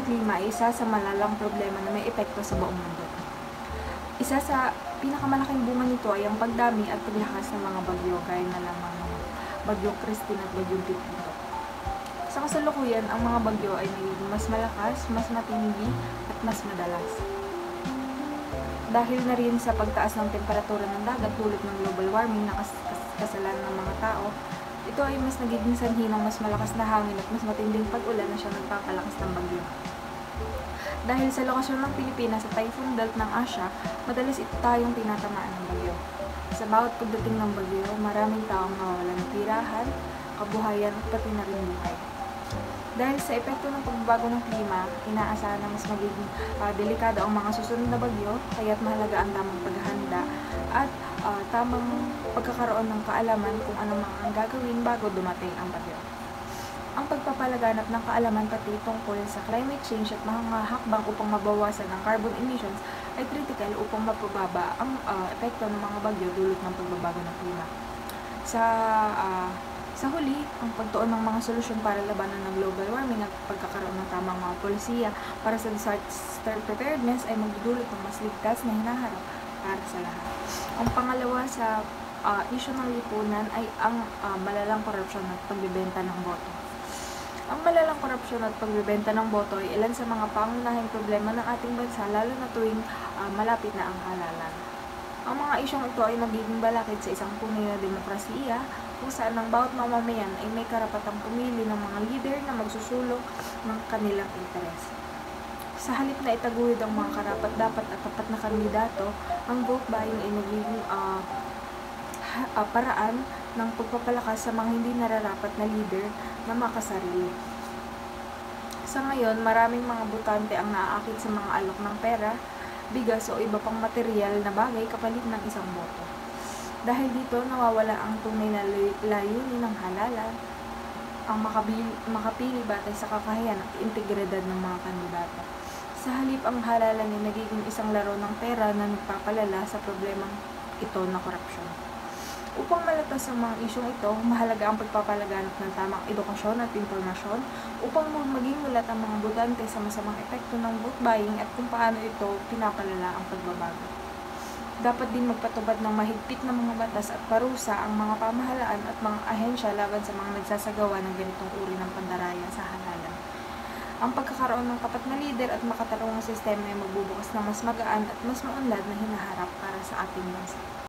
klima ay isa sa malalang problema na may epekto sa buong mundo. Isa sa pinakamalaking bunga nito ay ang pagdami at paglakas ng mga bagyo, gaya na lamang ng bagyong Christine at bagyong Pipito. Sa kasalukuyan, ang mga bagyo ay nagiging mas malakas, mas matindi, at mas madalas. Dahil na rin sa pagtaas ng temperatura ng dagat dulot ng global warming na kasalanan ng mga tao, ito ay mas nagiging sanhi ng mas malakas na hangin at mas matinding pag-ulan na siyang nagpapalakas ng bagyo. Dahil sa lokasyon ng Pilipinas sa typhoon belt ng Asia, madalas ito tayong tinatamaan ng bagyo. Sa bawat pagdating ng bagyo, maraming taong nawawalan ng tirahan, kabuhayan at pati na rin buhay. Dahil sa epekto ng pagbabago ng klima, inaasahan na mas magiging delikado ang mga susunod na bagyo, kaya't mahalaga ang tamang paghahanda at tamang pagkakaroon ng kaalaman kung ano mga ang gagawin bago dumating ang bagyo. Ang pagpapalaganap ng kaalaman pati tungkol sa climate change at mga hakbang upang mabawasan ang carbon emissions ay critical upang mapababa ang epekto ng mga bagyo dulot ng pagbabago ng klima. Sa huli, ang pagtuon ng mga solusyon para labanan ng global warming at pagkakaroon ng tamang mga polisiya para sa disaster preparedness ay magdudulot ng mas ligtas na hinaharap para sa lahat. Ang pangalawa sa issue ng lipunan ay ang malalang korupsyon at pagbebenta ng boto. Ang malalang korupsyon at pagbebenta ng boto ay ilan sa mga pangunahing problema ng ating bansa lalo na tuwing malapit na ang halalan. Ang mga isyong ito ay nagiging balakid sa isang tunay na demokrasiya kung saan ang bawat mamamayan ay may karapatang pumili ng mga leader na magsusulong ng kanilang interes. Sa halip na itaguhid ang mga karapat-dapat at tapat na kandidato, ang vote buying ay nagiging paraan ng pagpapalakas sa mga hindi nararapat na leader na makasarili. Sa ngayon, maraming mga botante ang naaakit sa mga alok ng pera, bigas o iba pang material na bagay kapalit ng isang boto. Dahil dito, nawawala ang tunay na layunin ng halalan, ang makapili batay sa kakayahan at integridad ng mga kandidato. Sa halip, ang halalan ay nagiging isang laro ng pera na nagpapalala sa problemang ito na korupsyon. Upang malatas ang mga isyong ito, mahalaga ang pagpapalaganap ng tamang edukasyon at impormasyon upang maging mulat ang mga botante sa masamang epekto ng vote buying at kung paano ito pinapalala ang pagbabago. Dapat din magpatubad ng mahigpit na mga batas at parusa ang mga pamahalaan at mga ahensya laban sa mga nagsasagawa ng ganitong uri ng pandaraya sa halalan. Ang pagkakaroon ng tapat na lider at makatarungang sistema ay magbubukas ng mas magaan at mas maunlad na hinaharap para sa ating bansa.